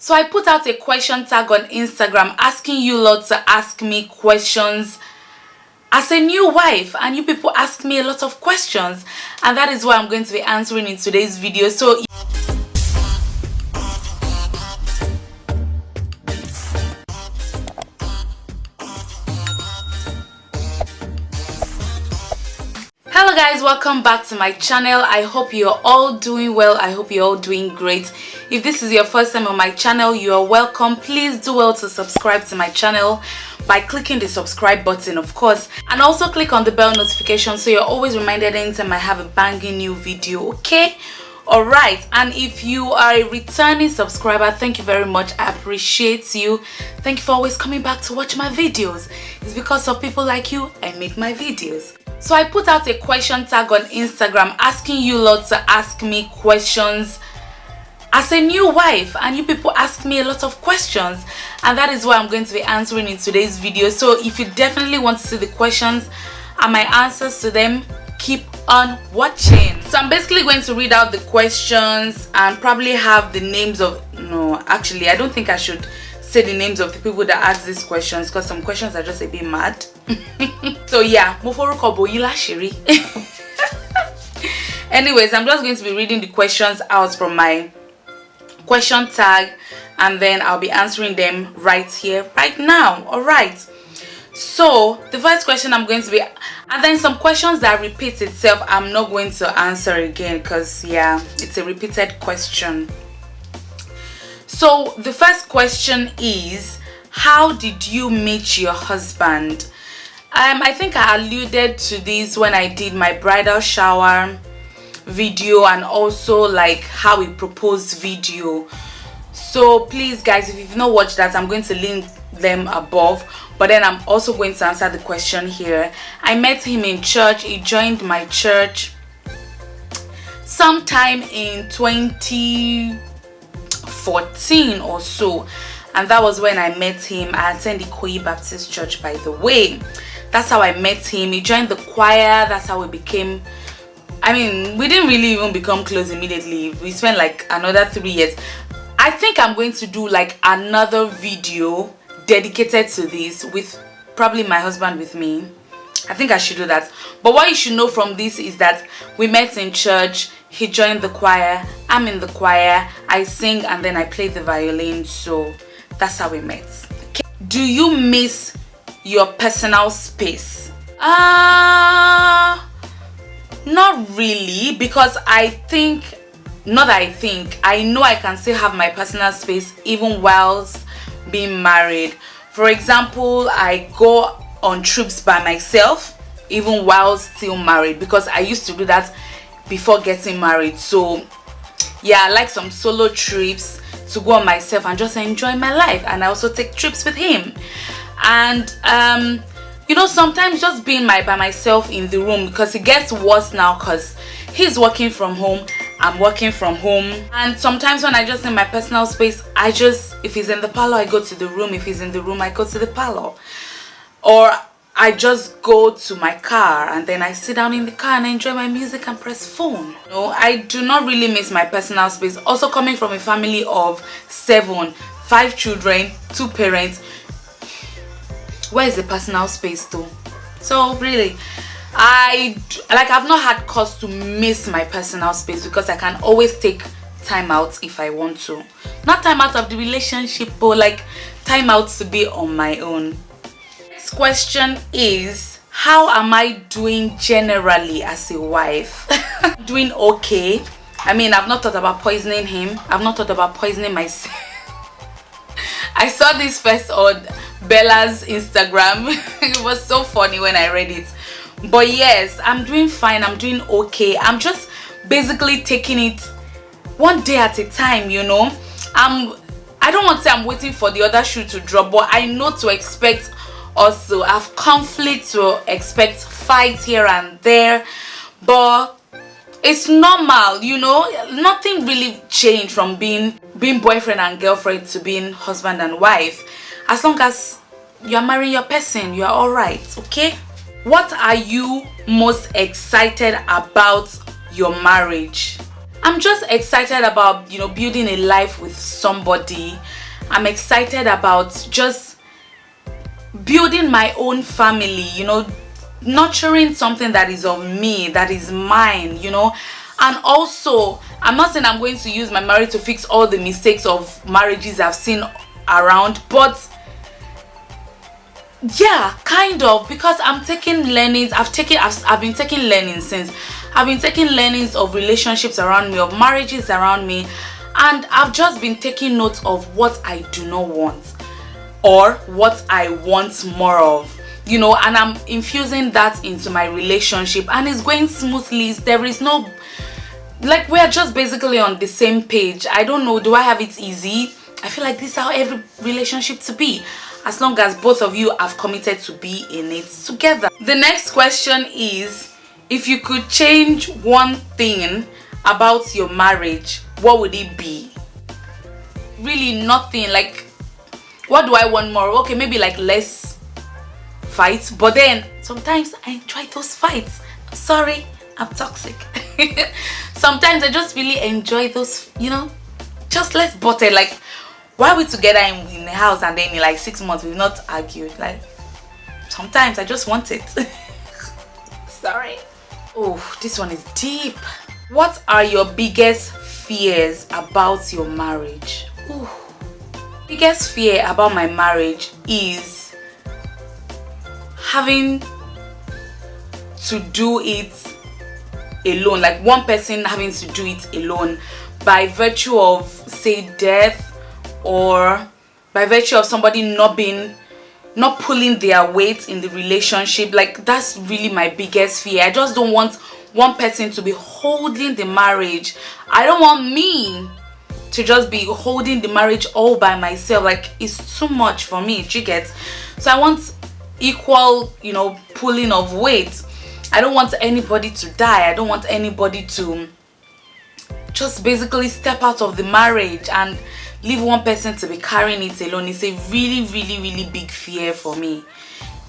So I put out a question tag on Instagram asking you lot to ask me questions as a new wife, and you people ask me a lot of questions, and that is what I'm going to be answering in today's video. So hello guys, welcome back to my channel. I hope you're all doing well. I hope you're all doing great. If this is your first time on my channel, you are welcome. Please do well to subscribe to my channel by clicking the subscribe button, of course, and also click on the bell notification so you're always reminded anytime I have a banging new video. Okay, all right. And if you are a returning subscriber, thank you very much. I appreciate you. Thank you for always coming back to watch my videos. It's because of people like you I make my videos. So I put out a question tag on Instagram asking you lot to ask me questions as a new wife, and you people ask me a lot of questions, and that is what I'm going to be answering in today's video. So if you definitely want to see the questions and my answers to them, keep on watching. So I'm basically going to read out the questions and probably have the names of, no, actually I don't think I should say the names of the people that ask these questions, because some questions are just a bit mad. So yeah, anyways, I'm just going to be reading the questions out from my question tag, and then I'll be answering them right here, right now. All right. So the first question I'm going to be, and then some questions that repeat itself, I'm not going to answer again because yeah, it's a repeated question. So the first question is, how did you meet your husband? I think I alluded to this when I did my bridal shower video, and also like how we proposed video. So please guys, if you've not watched that, I'm going to link them above, but then I'm also going to answer the question here. I met him in church. He joined my church sometime in 2014 or so, and that was when I met him. I attended Ikoyi Baptist Church, by the way. That's how I met him. He joined the choir. That's how we became, I mean, we didn't really even become close immediately. We spent like another 3 years. I think I'm going to do like another video dedicated to this with probably my husband with me. I think I should do that. But what you should know from this is that we met in church. He joined the choir. I'm in the choir. I sing and then I play the violin. So that's how we met. Okay. Do you miss your personal space? Not really, because I know I can still have my personal space even whilst being married. For example, I go on trips by myself even while still married, because I used to do that before getting married. So yeah, I like some solo trips to go on myself and just enjoy my life, and I also take trips with him. And you know, sometimes just being by myself in the room, because it gets worse now because he's working from home, I'm working from home, and sometimes when I just need my personal space, if he's in the parlor, I go to the room. If he's in the room, I go to the parlor, or I just go to my car and then I sit down in the car and enjoy my music and press phone. No, I do not really miss my personal space. Also, coming from a family of 7, 5 children, 2 parents, where is the personal space though? So really, I've not had cause to miss my personal space, because I can always take time out if I want to. Not time out of the relationship, but like time out to be on my own. Next question is, how am I doing generally as a wife? Doing okay. I mean, I've not thought about poisoning him. I've not thought about poisoning myself. I saw this first on Bella's Instagram. It was so funny when I read it. But yes, I'm doing fine. I'm doing okay. I'm just basically taking it one day at a time, you know. I don't want to say I'm waiting for the other shoe to drop, but I know to expect us to have conflict, to expect fights here and there. But it's normal, you know. Nothing really changed from being boyfriend and girlfriend to being husband and wife. As long as you're marrying your person, you're all right. Okay. What are you most excited about your marriage? I'm just excited about, you know, building a life with somebody. I'm excited about just building my own family, you know, nurturing something that is of me, that is mine, you know. And also, I'm not saying I'm going to use my marriage to fix all the mistakes of marriages I've seen around, but yeah, kind of, because I'm taking learnings. I've been taking learnings since. I've been taking learnings of relationships around me, of marriages around me, and I've just been taking notes of what I do not want or what I want more of, you know, and I'm infusing that into my relationship, and it's going smoothly. There is no, like, we're just basically on the same page. I don't know, do I have it easy? I feel like this is how every relationship to be, as long as both of you have committed to be in it together. The next question is, if you could change one thing about your marriage, what would it be? Really nothing. Like, what do I want more? Okay, maybe like less fights, but then sometimes I enjoy those fights. Sorry, I'm toxic. Sometimes I just really enjoy those, you know, just less butter. Like, why are we together in the house and then in like 6 months we've not argued? Like, sometimes I just want it. Sorry. Oh, this one is deep. What are your biggest fears about your marriage? Ooh. Biggest fear about my marriage is having to do it alone, like one person having to do it alone, by virtue of, say, death, or by virtue of somebody not pulling their weight in the relationship. Like, that's really my biggest fear. I just don't want one person to be holding the marriage. I don't want me to just be holding the marriage all by myself. Like, it's too much for me, you get? So I want equal, you know, pulling of weight. I don't want anybody to die. I don't want anybody to just basically step out of the marriage and leave one person to be carrying it alone. It's a really, really, really big fear for me.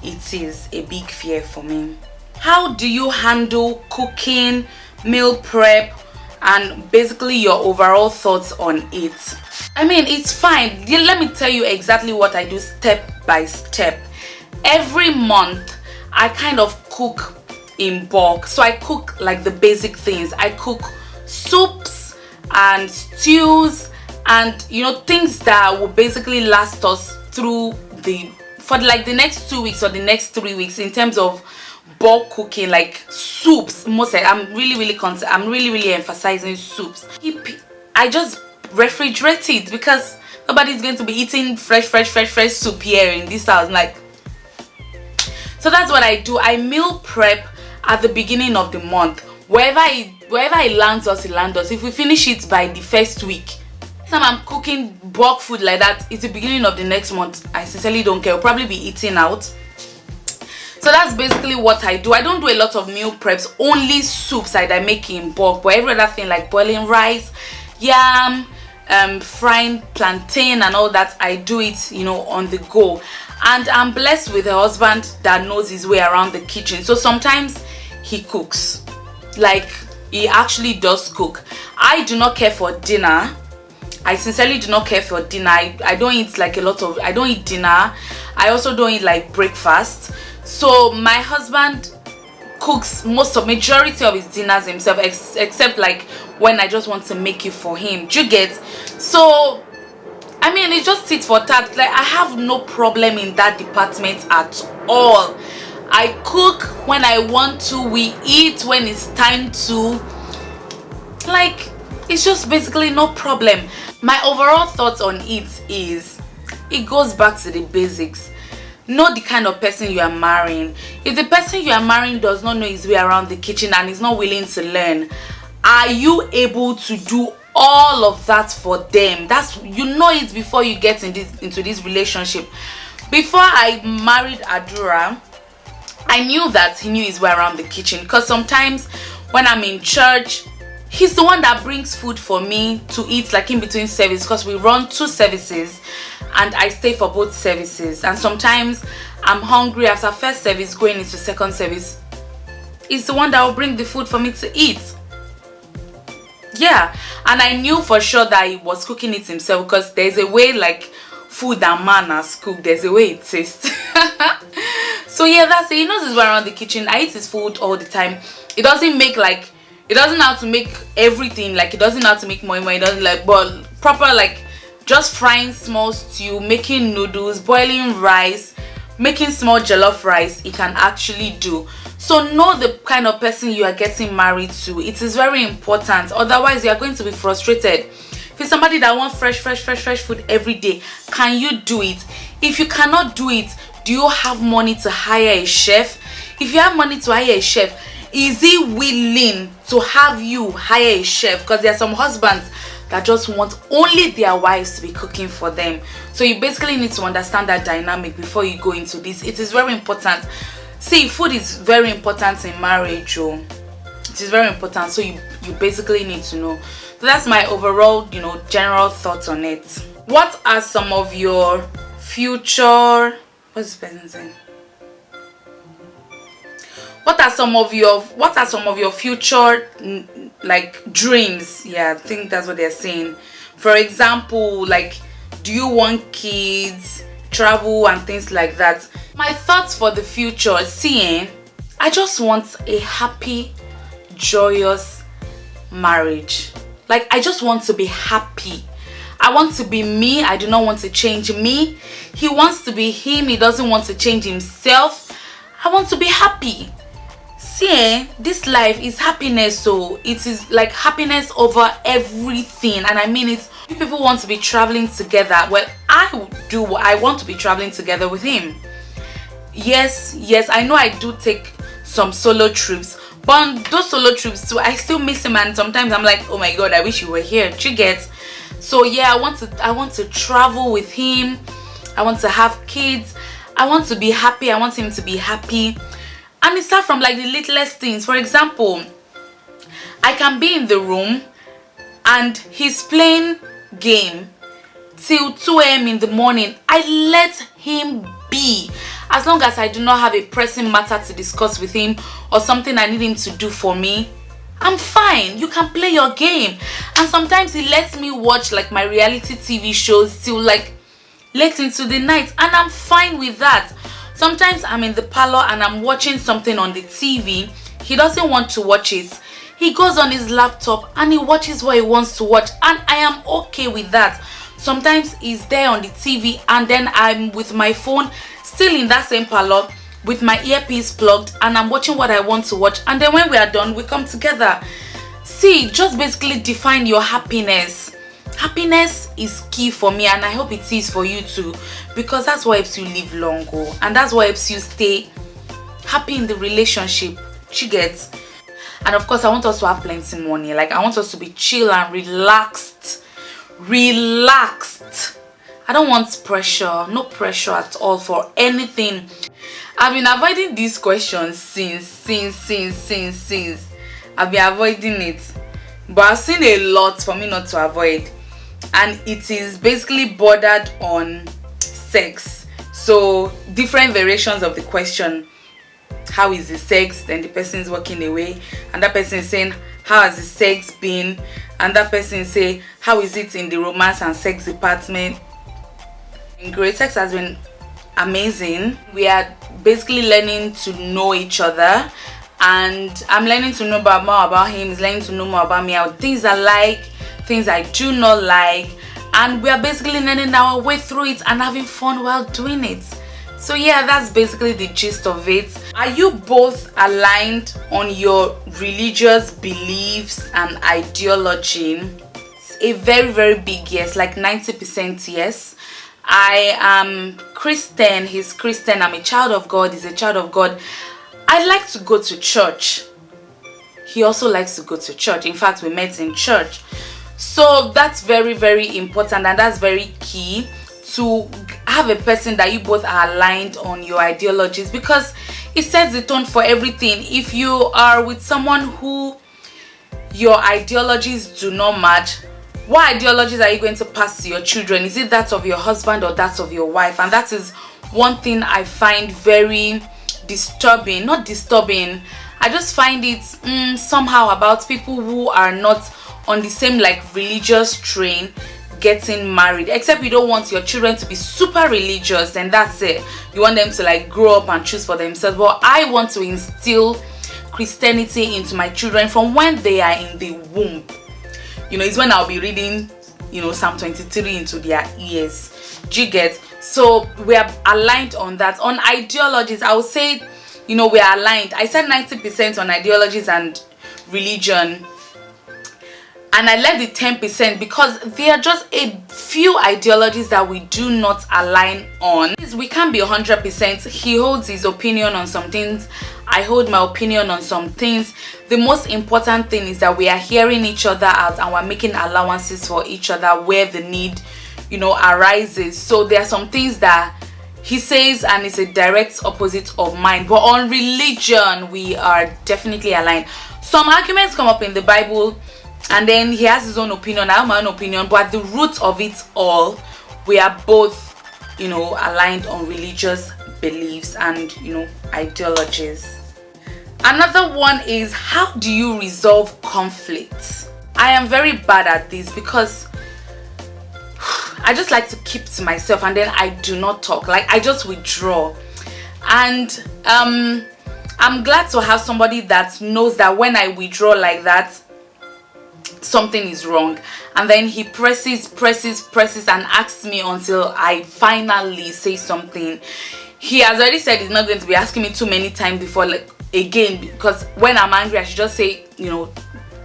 It is a big fear for me. How do you handle cooking, meal prep, and basically your overall thoughts on it? I mean, it's fine. Let me tell you exactly what I do step by step. Every month I kind of cook in bulk. So I cook like the basic things. I cook soups and stews, and, you know, things that will basically last us through for like the next 2 weeks or the next 3 weeks, in terms of bulk cooking. Like soups, I'm really emphasizing soups. I just refrigerate it, because nobody's going to be eating fresh soup here in this house. Like, so that's what I do. I meal prep at the beginning of the month. Wherever it lands us, it lands us. If we finish it by the first week, time I'm cooking bulk food like that, it's the beginning of the next month, I sincerely don't care. I'll probably be eating out. So that's basically what I do. I don't do a lot of meal preps, only soups that I make in bulk. But every other thing, like boiling rice, yam, frying plantain and all that, I do it, you know, on the go. And I'm blessed with a husband that knows his way around the kitchen. So sometimes he cooks. Like, he actually does cook. I do not care for dinner. I sincerely do not care for dinner. I don't eat like I don't eat dinner. I also don't eat like breakfast. So my husband cooks majority of his dinners himself, except like when I just want to make it for him. Do you get? So I mean, it just tit for tat. Like, I have no problem in that department at all. I cook when I want to. We eat when it's time to. Like, it's just basically no problem. My overall thoughts on it is, it goes back to the basics. Know the kind of person you are marrying. If the person you are marrying does not know his way around the kitchen and is not willing to learn, are you able to do all of that for them? That's, you know it before you get into this relationship. Before I married Adura, I knew that he knew his way around the kitchen, because sometimes when I'm in church, he's the one that brings food for me to eat, like in between service, because we run 2 services and I stay for both services. And sometimes I'm hungry after first service going into second service. He's the one that will bring the food for me to eat. Yeah, and I knew for sure that he was cooking it himself, because there's a way like food that man has cooked, there's a way it tastes. So yeah, that's it. He knows his way around the kitchen. I eat his food all the time. It doesn't make like, it doesn't know how to make everything, like it doesn't know how to make moi moi, it doesn't like, but proper like just frying small stew, making noodles, boiling rice, making small jollof rice, it can actually do. So know the kind of person you are getting married to. It is very important, otherwise you are going to be frustrated. If it's somebody that wants fresh food every day, can you do it? If you cannot do it, do you have money to hire a chef? If you have money to hire a chef, is he willing to have you hire a chef? Because there are some husbands that just want only their wives to be cooking for them. So you basically need to understand that dynamic before you go into this. It is very important. See, food is very important in marriage. Oh. It is very important. So you basically need to know. So that's my overall, general thoughts on it. What are some of your future... What's this person saying? What are some of your future like dreams? Yeah, I think that's what they're saying. For example, like, do you want kids, travel and things like that? My thoughts for the future, seeing, I just want a happy, joyous marriage. Like, I just want to be happy. I want to be me. I do not want to change me. He wants to be him. He doesn't want to change himself. I want to be happy. See, this life is happiness, so it is like happiness over everything. And I mean it. People want to be traveling together. Well, I want to be traveling together with him. Yes, I know I do take some solo trips, but on those solo trips too, I still miss him, and sometimes I'm like, oh my god, I wish you were here. You get? So yeah, I want to travel with him. I want to have kids. I want to be happy. I want him to be happy. And it starts from like the littlest things. For example, I can be in the room and he's playing game till 2 a.m. in the morning. I let him be. As long as I do not have a pressing matter to discuss with him or something I need him to do for me, I'm fine. You can play your game. And sometimes he lets me watch like my reality TV shows till like late into the night, and I'm fine with that. Sometimes I'm in the parlor and I'm watching something on the TV. He doesn't want to watch it. He goes on his laptop and he watches what he wants to watch, and I am okay with that. Sometimes he's there on the TV and then I'm with my phone still in that same parlor with my earpiece plugged, and I'm watching what I want to watch, and then when we are done we come together. See, just basically define your happiness. Happiness is key for me, and I hope it is for you too, because that's what helps you live longer, and that's what helps you stay happy in the relationship. She gets. And of course, I want us to have plenty money. Like, I want us to be chill and relaxed. I don't want pressure. No pressure at all for anything. I've been avoiding these questions since. I've been avoiding it, but I've seen a lot for me not to avoid, and it is basically bordered on sex. So different variations of the question. How is the sex? Then the person is walking away, and that person is saying, how has the sex been? And that person say, how is it in the romance and sex department? Great. Sex has been amazing. We are basically learning to know each other, and I'm learning to know more about him. He's learning to know more about me, how things I like, things I do not like, and we are basically learning our way through it and having fun while doing it. So yeah, that's basically the gist of it. Are you both aligned on your religious beliefs and ideology? It's a very, very big yes, like 90% yes. I am Christian, he's Christian, I'm a child of God, he's a child of God. I like to go to church. He also likes to go to church. In fact, we met in church. So that's very, very important, and that's very key to have a person that you both are aligned on your ideologies, because it sets the tone for everything. If you are with someone who your ideologies do not match, what ideologies are you going to pass to your children? Is it that of your husband or that of your wife? And that is one thing I find very disturbing. Not disturbing, I just find it somehow about people who are not on the same like religious train getting married, except you don't want your children to be super religious, and that's it. You want them to like grow up and choose for themselves. But I want to instill Christianity into my children from when they are in the womb. You know, it's when I'll be reading, you know, Psalm 23 into their ears. Do you get? So we are aligned on that. On ideologies, I would say, you know, we are aligned. I said 90% on ideologies and religion, and I left the 10% because there are just a few ideologies that we do not align on. We can't be 100%. He holds his opinion on some things, I hold my opinion on some things. The most important thing is that we are hearing each other out and we're making allowances for each other where the need, you know, arises. So there are some things that he says and it's a direct opposite of mine. But on religion, we are definitely aligned. Some arguments come up in the Bible, and then he has his own opinion, I have my own opinion, but at the root of it all, we are both, you know, aligned on religious beliefs and, you know, ideologies. Another one is, how do you resolve conflicts? I am very bad at this because I just like to keep to myself, and then I do not talk. Like, I just withdraw. And I'm glad to have somebody that knows that when I withdraw like that, something is wrong, and then he presses and asks me until I finally say something. He has already said he's not going to be asking me too many times before, like, again, because when I'm angry I should just say, you know,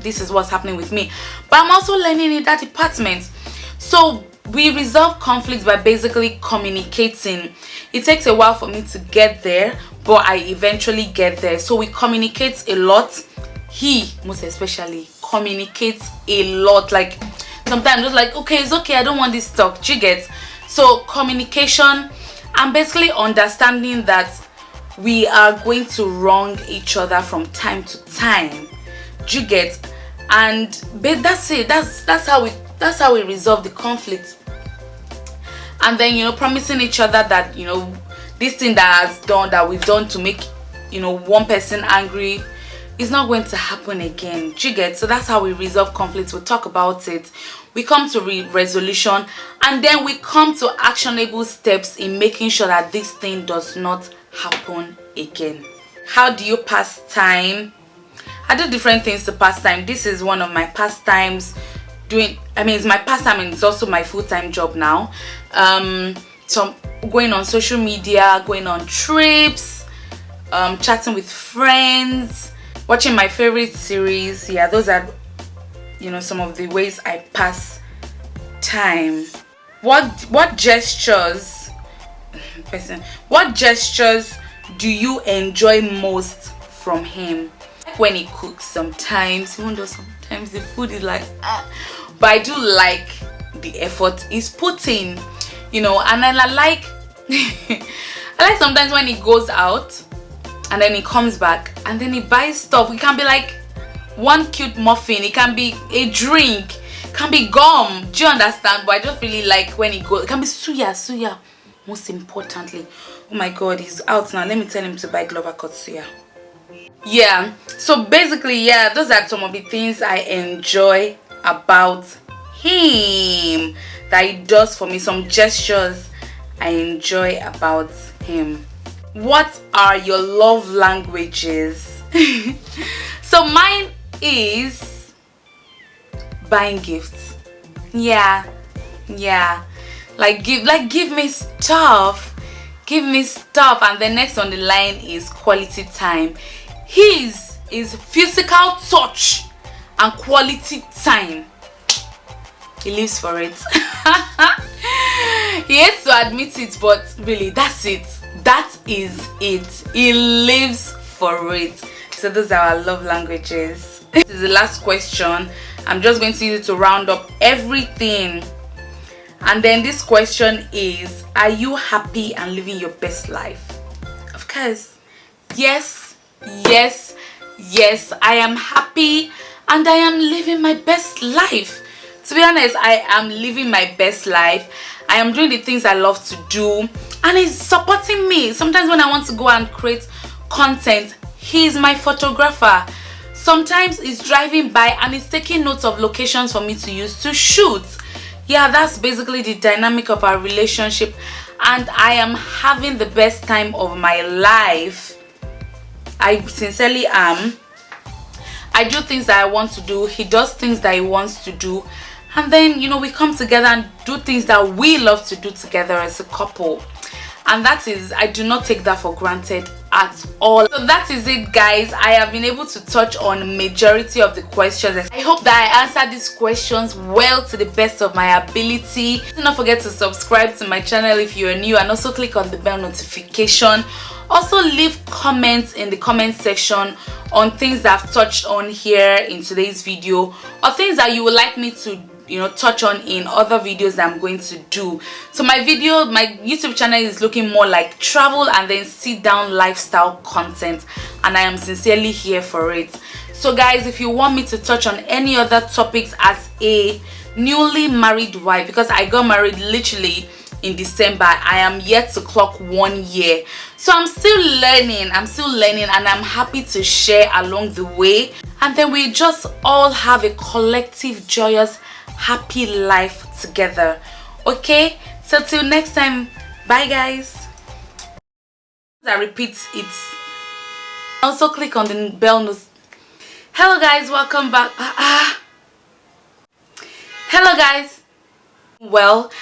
this is what's happening with me. But I'm also learning in that department. So we resolve conflicts by basically communicating. It takes a while for me to get there, but I eventually get there. So we communicate a lot. He most especially communicates a lot. Like, sometimes just like, okay, it's okay, I don't want this talk. Do you get? So communication and basically understanding that we are going to wrong each other from time to time. Do you get? And that's it. That's how we resolve the conflict. And then, you know, promising each other that, you know, this thing that we've done to make, you know, one person angry, it's not going to happen again. Do you get? So that's how we resolve conflicts. We talk about it, we come to resolution, and then we come to actionable steps in making sure that this thing does not happen again. How do you pass time? I do different things to pass time. This is one of my pastimes. It's my pastime and it's also my full-time job now. So I'm going on social media, going on trips, chatting with friends, watching my favorite series. Yeah, those are, you know, some of the ways I pass time. What gestures do you enjoy most from him? When he cooks, sometimes, even though sometimes the food is like but I do like the effort he's putting, you know. And then I like I like sometimes when he goes out and then he comes back and then he buys stuff. It can be like one cute muffin, it can be a drink, it can be gum. Do you understand? But I just really like when he goes. It can be suya most importantly. Oh my god, he's out now. Let me tell him to buy Glover cut suya. Yeah, so basically, yeah, those are some of the things I enjoy about him that he does for me. Some gestures I enjoy about him. What are your love languages? So mine is buying gifts. Yeah, like give me stuff, and the next on the line is quality time. His is physical touch and quality time. He lives for it. He hates to admit it, but really, that's it. That is it. He lives for it. So those are our love languages. This is the last question. I'm just going to use it to round up everything. And then this question is, are you happy and living your best life? Of course. Yes, I am happy and I am living my best life. To be honest, I am living my best life. I am doing the things I love to do, and he's supporting me. Sometimes when I want to go and create content, he's my photographer. Sometimes it's driving by and it's taking notes of locations for me to use to shoot. Yeah, that's basically the dynamic of our relationship, and I am having the best time of my life. I sincerely am. I do things that I want to do, he does things that he wants to do, and then, you know, we come together and do things that we love to do together as a couple. And that is, I do not take that for granted at all. So that is it, guys. I have been able to touch on majority of the questions. I hope that I answered these questions well to the best of my ability. Do not forget to subscribe to my channel if you are new, and also click on the bell notification. Also leave comments in the comment section on things that I've touched on here in today's video, or things that you would like me to, you know, touch on in other videos that I'm going to do. So my YouTube channel is looking more like travel and then sit down lifestyle content, and I am sincerely here for it. So guys, if you want me to touch on any other topics as a newly married wife, because I got married literally in December, I am yet to clock 1 year, so I'm still learning, and I'm happy to share along the way, and then we just all have a collective joyous happy life together. Okay, so till next time, bye guys. I repeat it. Also click on the bell notification. Hello guys, welcome back. Hello guys. Well,